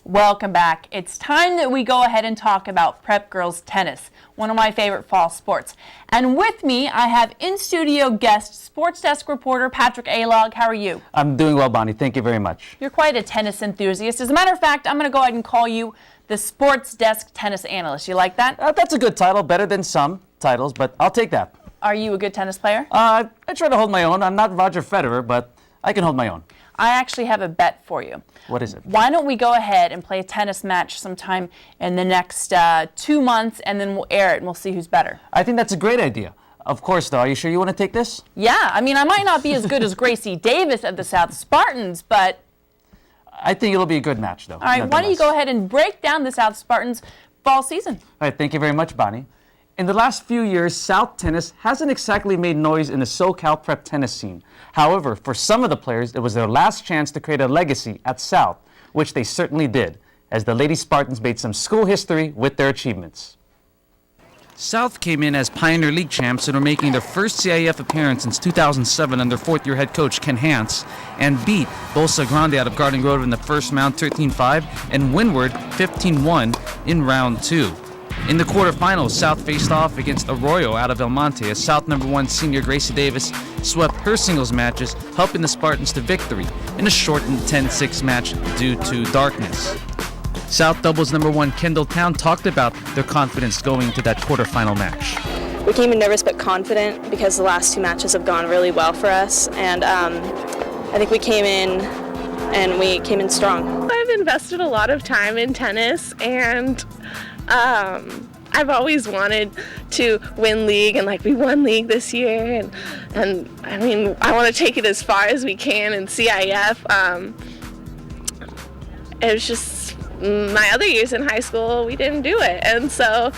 Welcome back. It's time that we go ahead and talk about prep girls tennis, one of my favorite fall sports. And with me, I have in-studio guest, Sports Desk reporter Patrick Alog. How are you? I'm doing well, Bonnie. Thank you very much. You're quite a tennis enthusiast. As a matter of fact, I'm going to go ahead and call you the Sports Desk tennis analyst. You like that? That's a good title, better than some titles, but I'll take that. Are you a good tennis player? I try to hold my own. I'm not Roger Federer, but I can hold my own. I actually have a bet for you. What is it? Why don't we go ahead and play a tennis match sometime in the next 2 months, and then we'll air it and we'll see who's better. I think that's a great idea. Of course, though. Are you sure you want to take this? Yeah. I mean, I might not be as good as Gracie Davis of the South Spartans, but I think it'll be a good match, though. All right. Why don't you go ahead and break down the South Spartans fall season? All right. Thank you very much, Bonnie. In the last few years, South tennis hasn't exactly made noise in the SoCal prep tennis scene. However, for some of the players, it was their last chance to create a legacy at South, which they certainly did, as the Lady Spartans made some school history with their achievements. South came in as Pioneer League champs and are making their first CIF appearance since 2007 under fourth-year head coach Ken Hance, and beat Bolsa Grande out of Garden Grove in the first round 13-5 and Windward 15-1 in round 2. In the quarterfinals, South faced off against Arroyo out of El Monte as South #1 senior Gracie Davis swept her singles matches, helping the Spartans to victory in a shortened 10-6 match due to darkness. South doubles #1 Kendall Town talked about their confidence going to that quarterfinal match. We came in nervous but confident because the last 2 matches have gone really well for us, and I think we came in strong. I've invested a lot of time in tennis, and I've always wanted to win league, and we won league this year, and I mean, I want to take it as far as we can in CIF. It was just my other years in high school, we didn't do it, and so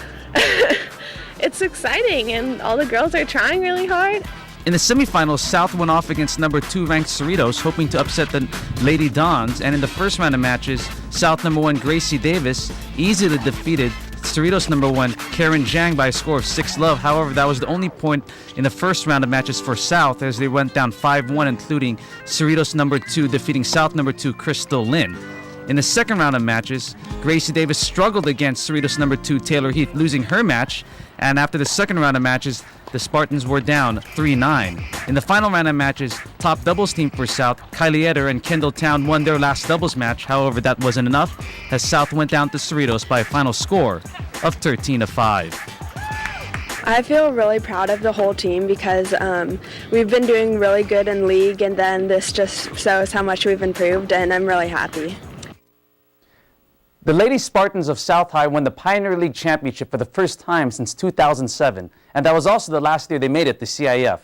it's exciting, and all the girls are trying really hard. In the semifinals, South went off against #2 ranked Cerritos, hoping to upset the Lady Dons, and in the first round of matches, South #1 Gracie Davis easily defeated Cerritos #1 Karen Zhang by a score of 6-love. However, that was the only point in the first round of matches for South, as they went down 5-1, including Cerritos #2 defeating South #2 Crystal Lynn. In the second round of matches, Gracie Davis struggled against Cerritos #2 Taylor Heath, losing her match, and after the second round of matches, the Spartans were down 3-9. In the final round of matches, top doubles team for South, Kylie Eder and Kendall Town won their last doubles match. However, that wasn't enough, as South went down to Cerritos by a final score of 13-5. I feel really proud of the whole team because we've been doing really good in league, and then this just shows how much we've improved, and I'm really happy. The Lady Spartans of South High won the Pioneer League Championship for the first time since 2007, and that was also the last year they made it to CIF.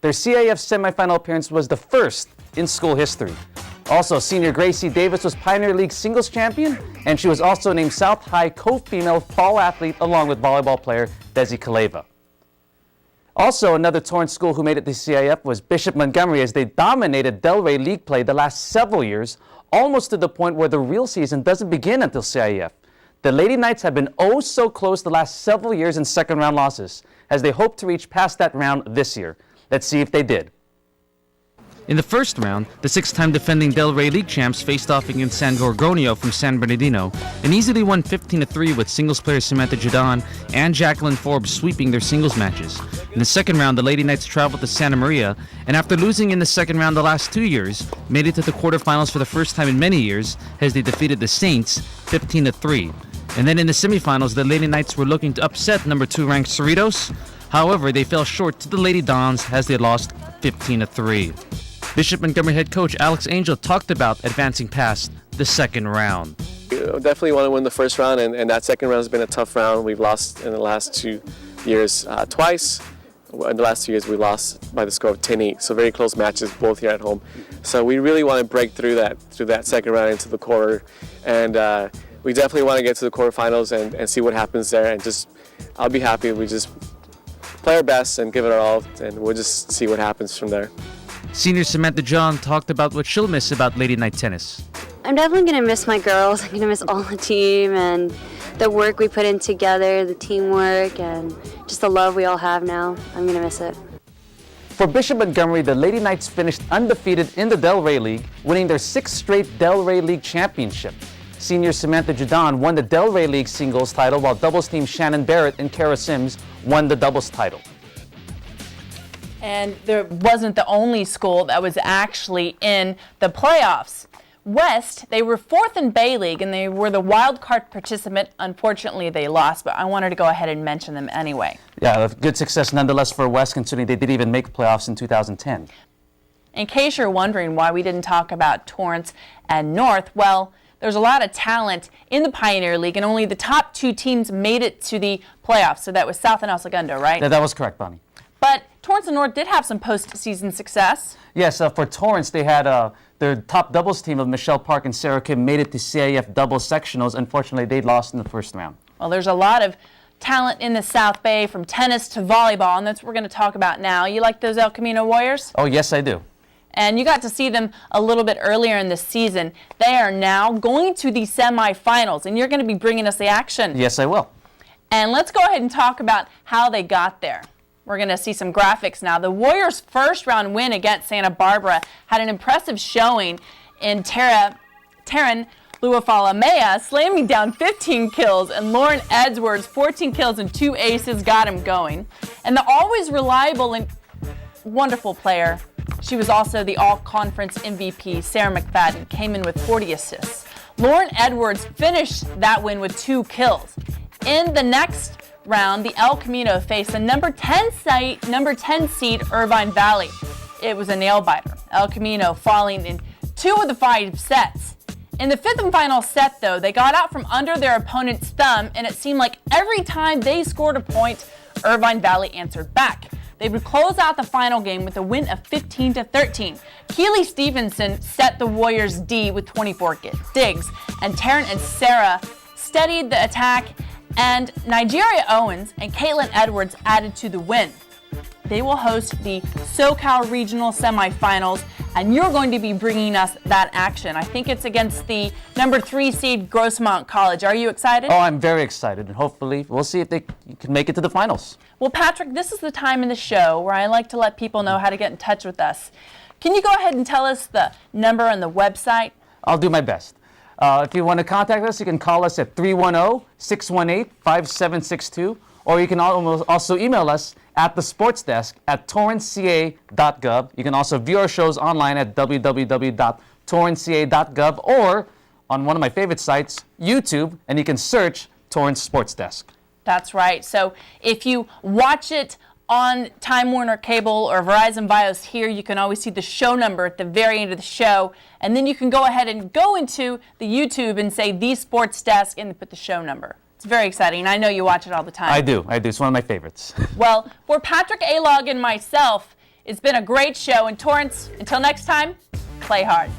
Their CIF semifinal appearance was the first in school history. Also, senior Gracie Davis was Pioneer League singles champion, and she was also named South High co-female fall athlete along with volleyball player Desi Kaleva. Also, another Torrance school who made it to CIF was Bishop Montgomery, as they dominated Delray League play the last several years, almost to the point where the real season doesn't begin until CIF. The Lady Knights have been oh so close the last several years in second round losses, as they hope to reach past that round this year. Let's see if they did. In the first round, the 6-time defending Delray League champs faced off against San Gorgonio from San Bernardino and easily won 15-3 with singles players Samantha Jadon and Jacqueline Forbes sweeping their singles matches. In the second round, the Lady Knights traveled to Santa Maria, and after losing in the second round the last 2 years, made it to the quarterfinals for the first time in many years as they defeated the Saints 15-3. And then in the semifinals, the Lady Knights were looking to upset #2 ranked Cerritos. However, they fell short to the Lady Dons as they lost 15-3. Bishop Montgomery head coach Alex Angel talked about advancing past the second round. We definitely want to win the first round, and that second round has been a tough round. We've lost in the last 2 years twice. In the last 2 years, we lost by the score of 10-8, so very close matches, both here at home. So we really want to break through that second round into the quarter, and we definitely want to get to the quarterfinals and see what happens there. And I'll be happy if we just play our best and give it our all, and we'll just see what happens from there. Senior Samantha John talked about what she'll miss about Lady Knight tennis. I'm definitely going to miss my girls. I'm going to miss all the team and the work we put in together, the teamwork, and just the love we all have now. I'm going to miss it. For Bishop Montgomery, the Lady Knights finished undefeated in the Delray League, winning their 6th straight Delray League championship. senior Samantha Judon won the Delray League singles title, while doubles team Shannon Barrett and Kara Sims won the doubles title. And there wasn't the only school that was actually in the playoffs. West, they were 4th in Bay League, and they were the wild card participant. Unfortunately, they lost, but I wanted to go ahead and mention them anyway. Yeah, good success nonetheless for West, considering they didn't even make playoffs in 2010. In case you're wondering why we didn't talk about Torrance and North, well, there's a lot of talent in the Pioneer League, and only the top 2 teams made it to the playoffs. So that was South and El Segundo, right? Yeah, that was correct, Bonnie. But Torrance and North did have some postseason success. Yes, for Torrance, they had their top doubles team of Michelle Park and Sarah Kim made it to CIF doubles sectionals. Unfortunately, they lost in the first round. Well, there's a lot of talent in the South Bay, from tennis to volleyball, and that's what we're going to talk about now. You like those El Camino Warriors? Oh, yes, I do. And you got to see them a little bit earlier in the season. They are now going to the semifinals, and you're going to be bringing us the action. Yes, I will. And let's go ahead and talk about how they got there. We're going to see some graphics now. The Warriors' first round win against Santa Barbara had an impressive showing in Taryn Luafalamea slamming down 15 kills, and Lauren Edwards' 14 kills and 2 aces got him going. And the always reliable and wonderful player, she was also the all-conference MVP, Sarah McFadden, came in with 40 assists. Lauren Edwards finished that win with 2 kills. In the next round, the El Camino faced the number 10 seed Irvine Valley. It was a nail-biter. El Camino falling in 2 of the 5 sets. In the 5th and final set, though, they got out from under their opponent's thumb, and it seemed like every time they scored a point, Irvine Valley answered back. They would close out the final game with a win of 15-13. Keely Stevenson set the Warriors D with 24 digs, and Taryn and Sarah steadied the attack, and Nigeria Owens and Caitlin Edwards added to the win. They will host the SoCal Regional Semifinals, and you're going to be bringing us that action. I think it's against the number 3 seed Grossmont College. Are you excited? Oh, I'm very excited, and hopefully we'll see if they can make it to the finals. Well, Patrick, this is the time in the show where I like to let people know how to get in touch with us. Can you go ahead and tell us the number and the website? I'll do my best. If you want to contact us, you can call us at 310-618-5762, or you can also email us at the Sportsdesk at torranceca.gov. You can also view our shows online at www.torranceca.gov, or on one of my favorite sites, YouTube, and you can search Torrance Sports Desk. That's right. So if you watch it on Time Warner Cable or Verizon Bios here, you can always see the show number at the very end of the show, and then you can go ahead and go into the YouTube and say The Sports Desk and put the show number. It's very exciting. I know you watch it all the time. I do. It's one of my favorites. Well, for Patrick Alog and myself, it's been a great show. And Torrance, until next time, play hard.